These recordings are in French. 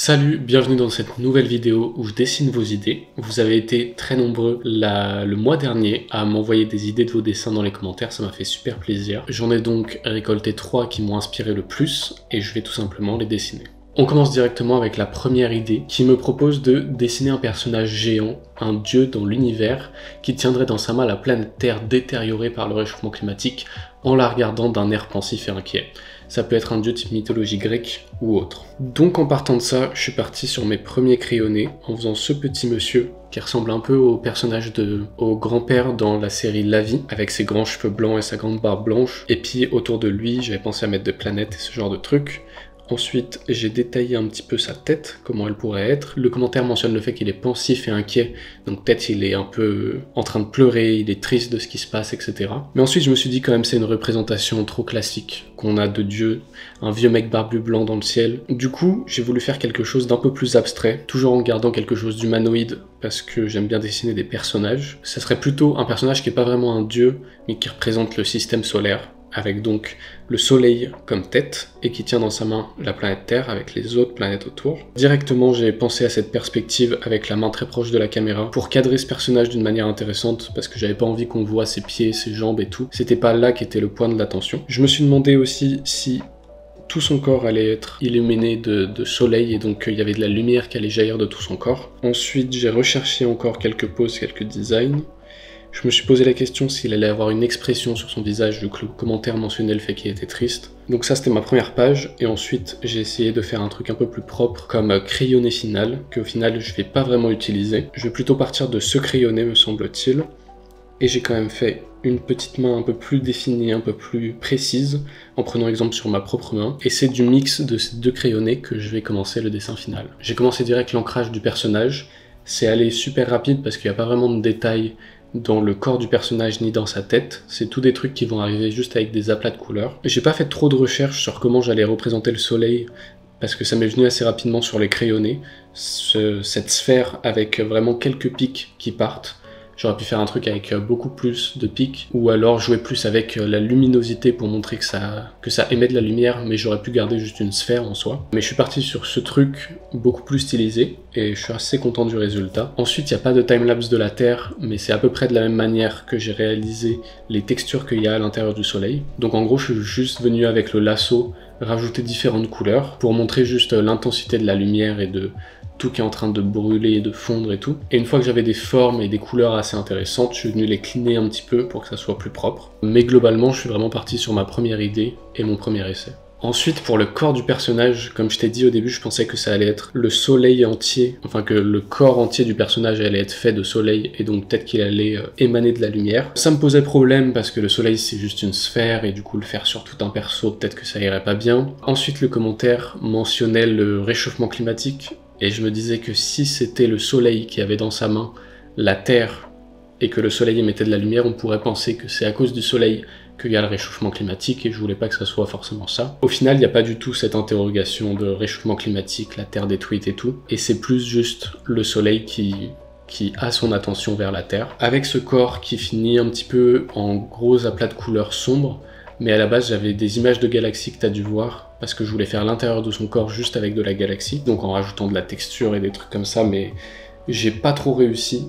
Salut, bienvenue dans cette nouvelle vidéo où je dessine vos idées. Vous avez été très nombreux le mois dernier à m'envoyer des idées de vos dessins dans les commentaires, ça m'a fait super plaisir. J'en ai donc récolté 3 qui m'ont inspiré le plus et je vais tout simplement les dessiner. On commence directement avec la première idée qui me propose de dessiner un personnage géant, un dieu dans l'univers qui tiendrait dans sa main la planète Terre détériorée par le réchauffement climatique en la regardant d'un air pensif et inquiet. Ça peut être un dieu type mythologie grecque ou autre. Donc en partant de ça, je suis parti sur mes premiers crayonnés en faisant ce petit monsieur qui ressemble un peu au personnage au grand-père dans la série La Vie, avec ses grands cheveux blancs et sa grande barbe blanche. Et puis autour de lui, j'avais pensé à mettre des planètes et ce genre de trucs. Ensuite, j'ai détaillé un petit peu sa tête, comment elle pourrait être. Le commentaire mentionne le fait qu'il est pensif et inquiet, donc peut-être il est un peu en train de pleurer, il est triste de ce qui se passe, etc. Mais ensuite, je me suis dit quand même c'est une représentation trop classique qu'on a de Dieu, un vieux mec barbu blanc dans le ciel. Du coup, j'ai voulu faire quelque chose d'un peu plus abstrait, toujours en gardant quelque chose d'humanoïde, parce que j'aime bien dessiner des personnages. Ça serait plutôt un personnage qui n'est pas vraiment un dieu, mais qui représente le système solaire, avec donc le soleil comme tête, et qui tient dans sa main la planète Terre avec les autres planètes autour. Directement, j'ai pensé à cette perspective avec la main très proche de la caméra pour cadrer ce personnage d'une manière intéressante, parce que j'avais pas envie qu'on voit ses pieds, ses jambes et tout. C'était pas là qu'était le point de l'attention. Je me suis demandé aussi si tout son corps allait être illuminé de soleil, et donc il y avait de la lumière qui allait jaillir de tout son corps. Ensuite, j'ai recherché encore quelques poses, quelques designs. Je me suis posé la question s'il allait avoir une expression sur son visage, vu que le commentaire mentionnait le fait qu'il était triste. Donc ça, c'était ma première page, et ensuite j'ai essayé de faire un truc un peu plus propre, comme crayonné final, qu'au final je vais pas vraiment utiliser. Je vais plutôt partir de ce crayonné, me semble-t-il, et j'ai quand même fait une petite main un peu plus définie, un peu plus précise, en prenant exemple sur ma propre main, et c'est du mix de ces deux crayonnés que je vais commencer le dessin final. J'ai commencé direct l'ancrage du personnage, c'est allé super rapide parce qu'il n'y a pas vraiment de détails dans le corps du personnage ni dans sa tête, c'est tous des trucs qui vont arriver juste avec des aplats de couleurs. J'ai pas fait trop de recherches sur comment j'allais représenter le soleil, parce que ça m'est venu assez rapidement sur les crayonnés, cette sphère avec vraiment quelques pics qui partent. J'aurais pu faire un truc avec beaucoup plus de pics, ou alors jouer plus avec la luminosité pour montrer que ça émet de la lumière, mais j'aurais pu garder juste une sphère en soi. Mais je suis parti sur ce truc beaucoup plus stylisé, et je suis assez content du résultat. Ensuite, il n'y a pas de timelapse de la Terre, mais c'est à peu près de la même manière que j'ai réalisé les textures qu'il y a à l'intérieur du soleil. Donc en gros, je suis juste venu avec le lasso rajouter différentes couleurs, pour montrer juste l'intensité de la lumière et de tout qui est en train de brûler et de fondre et tout. Et une fois que j'avais des formes et des couleurs assez intéressantes, je suis venu les cleaner un petit peu pour que ça soit plus propre. Mais globalement, je suis vraiment parti sur ma première idée et mon premier essai. Ensuite, pour le corps du personnage, comme je t'ai dit au début, je pensais que ça allait être le soleil entier, enfin que le corps entier du personnage allait être fait de soleil, et donc peut-être qu'il allait émaner de la lumière. Ça me posait problème parce que le soleil c'est juste une sphère, et du coup le faire sur tout un perso, peut-être que ça irait pas bien. Ensuite, le commentaire mentionnait le réchauffement climatique, et je me disais que si c'était le soleil qui avait dans sa main la Terre, et que le soleil émettait de la lumière, on pourrait penser que c'est à cause du soleil qu'il y a le réchauffement climatique, et je voulais pas que ça soit forcément ça. Au final, il n'y a pas du tout cette interrogation de réchauffement climatique, la Terre détruite et tout, et c'est plus juste le soleil qui a son attention vers la Terre, avec ce corps qui finit un petit peu en gros aplats de couleurs sombres, mais à la base j'avais des images de galaxies que tu as dû voir, parce que je voulais faire l'intérieur de son corps juste avec de la galaxie, donc en rajoutant de la texture et des trucs comme ça, mais j'ai pas trop réussi,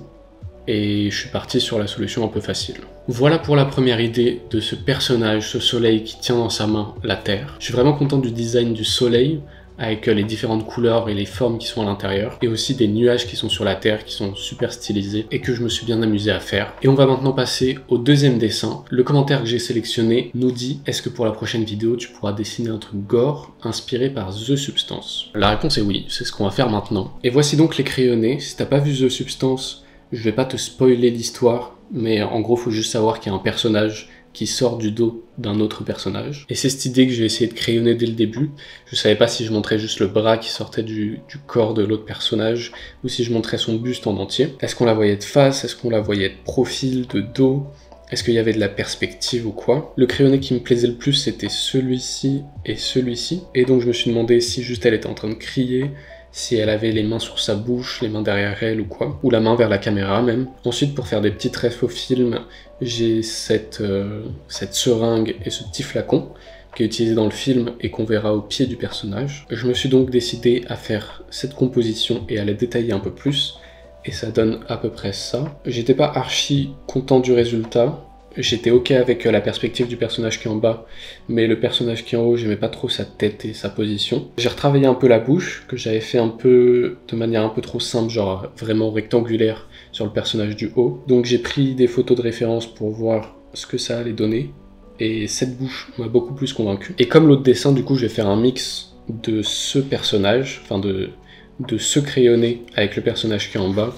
et je suis parti sur la solution un peu facile. Voilà pour la première idée de ce personnage, ce soleil qui tient dans sa main la Terre. Je suis vraiment content du design du soleil, avec les différentes couleurs et les formes qui sont à l'intérieur, et aussi des nuages qui sont sur la Terre, qui sont super stylisés, et que je me suis bien amusé à faire. Et on va maintenant passer au deuxième dessin. Le commentaire que j'ai sélectionné nous dit « Est-ce que pour la prochaine vidéo, tu pourras dessiner un truc gore inspiré par The Substance ?» La réponse est oui, c'est ce qu'on va faire maintenant. Et voici donc les crayonnés. Si t'as pas vu The Substance, je vais pas te spoiler l'histoire, mais en gros, faut juste savoir qu'il y a un personnage qui sort du dos d'un autre personnage. Et c'est cette idée que j'ai essayé de crayonner dès le début. Je savais pas si je montrais juste le bras qui sortait du corps de l'autre personnage, ou si je montrais son buste en entier. Est-ce qu'on la voyait de face? Est-ce qu'on la voyait de profil, de dos? Est-ce qu'il y avait de la perspective ou quoi? Le crayonné qui me plaisait le plus, c'était celui-ci et celui-ci. Et donc je me suis demandé si juste elle était en train de crier, si elle avait les mains sur sa bouche, les mains derrière elle ou quoi, ou la main vers la caméra même. Ensuite, pour faire des petits refs au film, j'ai cette seringue et ce petit flacon qui est utilisé dans le film et qu'on verra au pied du personnage. Je me suis donc décidé à faire cette composition et à la détailler un peu plus, et ça donne à peu près ça. J'étais pas archi content du résultat, j'étais ok avec la perspective du personnage qui est en bas, mais le personnage qui est en haut, j'aimais pas trop sa tête et sa position. J'ai retravaillé un peu la bouche, que j'avais fait un peu de manière un peu trop simple, genre vraiment rectangulaire sur le personnage du haut. Donc j'ai pris des photos de référence pour voir ce que ça allait donner, et cette bouche m'a beaucoup plus convaincu. Et comme l'autre dessin, du coup, je vais faire un mix de ce personnage, enfin de ce crayonné avec le personnage qui est en bas,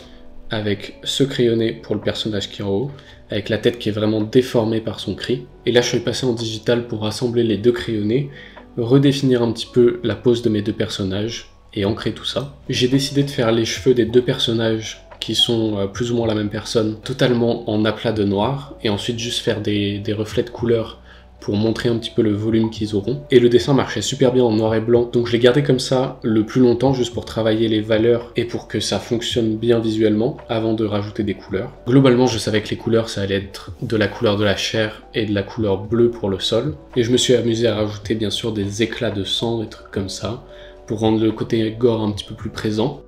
avec ce crayonné pour le personnage qui est en haut, avec la tête qui est vraiment déformée par son cri. Et là, je suis passé en digital pour rassembler les deux crayonnés, redéfinir un petit peu la pose de mes deux personnages et ancrer tout ça. J'ai décidé de faire les cheveux des deux personnages qui sont plus ou moins la même personne, totalement en aplat de noir, et ensuite juste faire des reflets de couleurs pour montrer un petit peu le volume qu'ils auront. Et le dessin marchait super bien en noir et blanc, donc je l'ai gardé comme ça le plus longtemps, juste pour travailler les valeurs et pour que ça fonctionne bien visuellement, avant de rajouter des couleurs. Globalement, je savais que les couleurs, ça allait être de la couleur de la chair et de la couleur bleue pour le sol, et je me suis amusé à rajouter bien sûr des éclats de sang, des trucs comme ça, pour rendre le côté gore un petit peu plus présent.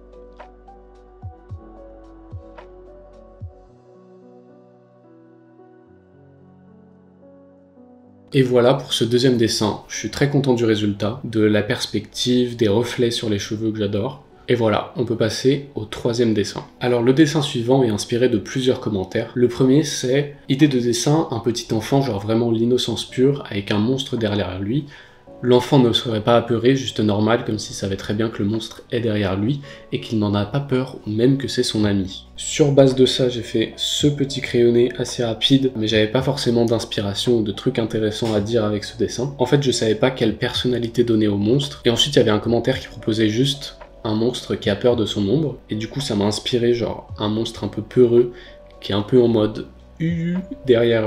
Et voilà pour ce deuxième dessin, je suis très content du résultat, de la perspective, des reflets sur les cheveux que j'adore. Et voilà, on peut passer au troisième dessin. Alors le dessin suivant est inspiré de plusieurs commentaires. Le premier c'est idée de dessin, un petit enfant, genre vraiment l'innocence pure, avec un monstre derrière lui. L'enfant ne serait pas apeuré, juste normal, comme s'il savait très bien que le monstre est derrière lui et qu'il n'en a pas peur, ou même que c'est son ami. Sur base de ça, j'ai fait ce petit crayonné assez rapide, mais j'avais pas forcément d'inspiration ou de trucs intéressants à dire avec ce dessin. En fait, je savais pas quelle personnalité donner au monstre, et ensuite il y avait un commentaire qui proposait juste un monstre qui a peur de son ombre, et du coup ça m'a inspiré genre un monstre un peu peureux, qui est un peu en mode derrière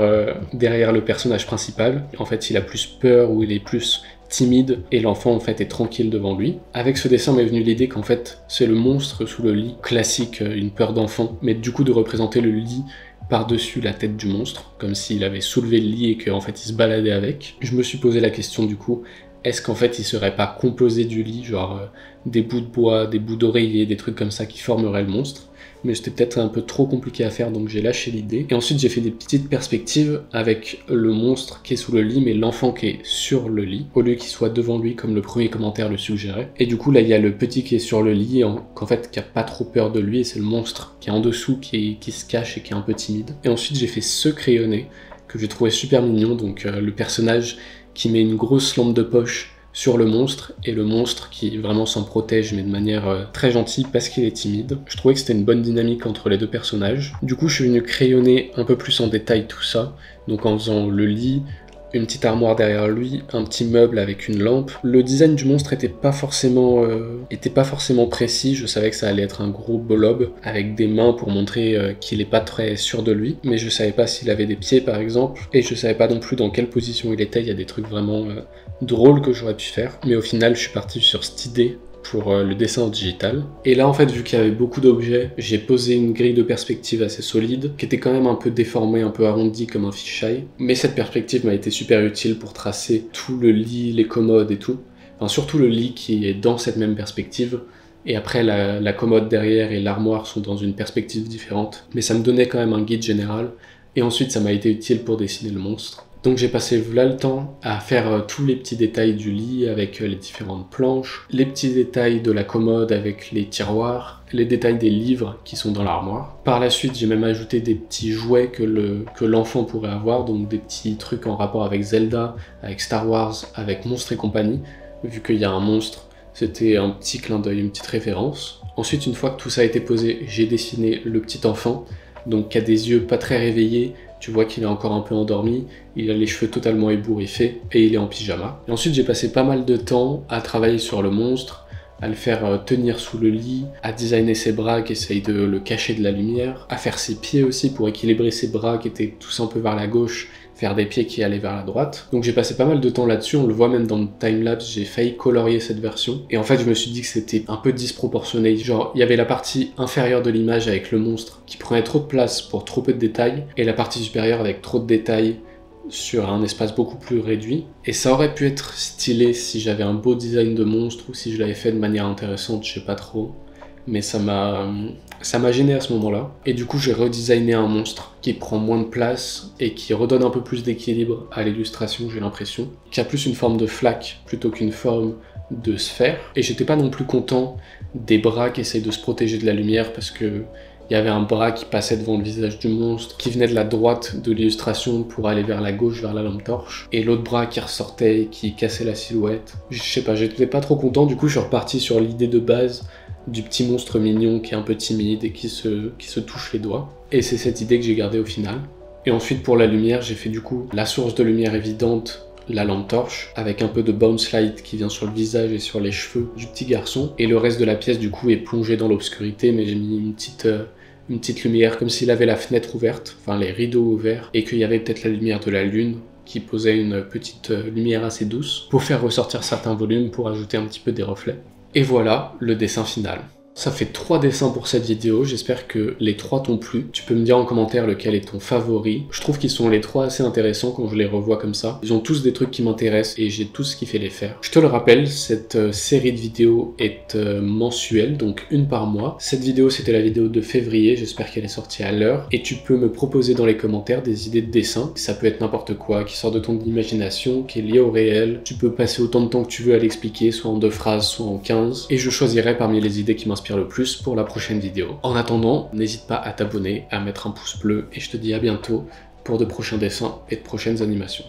le personnage principal. En fait, il a plus peur ou il est plus timide et l'enfant en fait est tranquille devant lui. Avec ce dessin m'est venue l'idée qu'en fait c'est le monstre sous le lit, classique, une peur d'enfant, mais du coup de représenter le lit par-dessus la tête du monstre, comme s'il avait soulevé le lit et qu'en fait il se baladait avec. Je me suis posé la question du coup, est-ce qu'en fait il serait pas composé du lit, genre des bouts de bois, des bouts d'oreiller, des trucs comme ça qui formeraient le monstre? Mais c'était peut-être un peu trop compliqué à faire, donc j'ai lâché l'idée. Et ensuite j'ai fait des petites perspectives avec le monstre qui est sous le lit, mais l'enfant qui est sur le lit, au lieu qu'il soit devant lui comme le premier commentaire le suggérait. Et du coup là il y a le petit qui est sur le lit, qu'en fait qui a pas trop peur de lui, et c'est le monstre qui est en dessous, qui se cache et qui est un peu timide. Et ensuite j'ai fait ce crayonné, que j'ai trouvé super mignon, donc le personnage qui met une grosse lampe de poche sur le monstre, et le monstre qui vraiment s'en protège mais de manière très gentille parce qu'il est timide. Je trouvais que c'était une bonne dynamique entre les deux personnages. Du coup je suis venu crayonner un peu plus en détail tout ça, donc en faisant le lit, une petite armoire derrière lui, un petit meuble avec une lampe. Le design du monstre était pas forcément précis, je savais que ça allait être un gros blob avec des mains pour montrer qu'il est pas très sûr de lui, mais je savais pas s'il avait des pieds par exemple, et je savais pas non plus dans quelle position il était. Il y a des trucs vraiment drôles que j'aurais pu faire, mais au final je suis parti sur cette idée pour le dessin en digital. Et là en fait, vu qu'il y avait beaucoup d'objets, j'ai posé une grille de perspective assez solide, qui était quand même un peu déformée, un peu arrondie comme un fisheye, mais cette perspective m'a été super utile pour tracer tout le lit, les commodes et tout, enfin surtout le lit qui est dans cette même perspective, et après la commode derrière et l'armoire sont dans une perspective différente, mais ça me donnait quand même un guide général, et ensuite ça m'a été utile pour dessiner le monstre. Donc j'ai passé là le temps à faire tous les petits détails du lit avec les différentes planches, les petits détails de la commode avec les tiroirs, les détails des livres qui sont dans l'armoire. Par la suite, j'ai même ajouté des petits jouets que l'enfant pourrait avoir, donc des petits trucs en rapport avec Zelda, avec Star Wars, avec Monstres et compagnie. Vu qu'il y a un monstre, c'était un petit clin d'œil, une petite référence. Ensuite, une fois que tout ça a été posé, j'ai dessiné le petit enfant, donc qui a des yeux pas très réveillés. Tu vois qu'il est encore un peu endormi, il a les cheveux totalement ébouriffés et il est en pyjama. Et ensuite j'ai passé pas mal de temps à travailler sur le monstre, à le faire tenir sous le lit, à designer ses bras qui essayent de le cacher de la lumière, à faire ses pieds aussi pour équilibrer ses bras qui étaient tous un peu vers la gauche, faire des pieds qui allaient vers la droite. Donc j'ai passé pas mal de temps là-dessus, on le voit même dans le timelapse, j'ai failli colorier cette version. Et en fait je me suis dit que c'était un peu disproportionné, genre il y avait la partie inférieure de l'image avec le monstre qui prenait trop de place pour trop peu de détails, et la partie supérieure avec trop de détails sur un espace beaucoup plus réduit. Et ça aurait pu être stylé si j'avais un beau design de monstre ou si je l'avais fait de manière intéressante, je sais pas trop. Mais ça m'a gêné à ce moment-là. Et du coup, j'ai redesigné un monstre qui prend moins de place et qui redonne un peu plus d'équilibre à l'illustration, j'ai l'impression. Qui a plus une forme de flaque plutôt qu'une forme de sphère. Et j'étais pas non plus content des bras qui essayent de se protéger de la lumière parce que il y avait un bras qui passait devant le visage du monstre, qui venait de la droite de l'illustration pour aller vers la gauche, vers la lampe torche, et l'autre bras qui ressortait et qui cassait la silhouette. Je sais pas, j'étais pas trop content, du coup je suis reparti sur l'idée de base du petit monstre mignon qui est un peu timide et qui se touche les doigts. Et c'est cette idée que j'ai gardée au final. Et ensuite pour la lumière, j'ai fait du coup la source de lumière évidente, la lampe torche, avec un peu de bounce light qui vient sur le visage et sur les cheveux du petit garçon. Et le reste de la pièce du coup est plongé dans l'obscurité, mais j'ai mis une petite lumière comme s'il avait la fenêtre ouverte, enfin les rideaux ouverts, et qu'il y avait peut-être la lumière de la lune qui posait une petite lumière assez douce pour faire ressortir certains volumes, pour ajouter un petit peu des reflets. Et voilà le dessin final. Ça fait 3 dessins pour cette vidéo, j'espère que les 3 t'ont plu. Tu peux me dire en commentaire lequel est ton favori. Je trouve qu'ils sont les 3 assez intéressants quand je les revois comme ça. Ils ont tous des trucs qui m'intéressent et j'ai tous kiffé les faire. Je te le rappelle, cette série de vidéos est mensuelle, donc une par mois. Cette vidéo, c'était la vidéo de février, j'espère qu'elle est sortie à l'heure. Et tu peux me proposer dans les commentaires des idées de dessin. Ça peut être n'importe quoi, qui sort de ton imagination, qui est lié au réel. Tu peux passer autant de temps que tu veux à l'expliquer, soit en 2 phrases, soit en 15. Et je choisirai parmi les idées qui m'inspirent le plus pour la prochaine vidéo. En attendant, n'hésite pas à t'abonner, à mettre un pouce bleu et je te dis à bientôt pour de prochains dessins et de prochaines animations.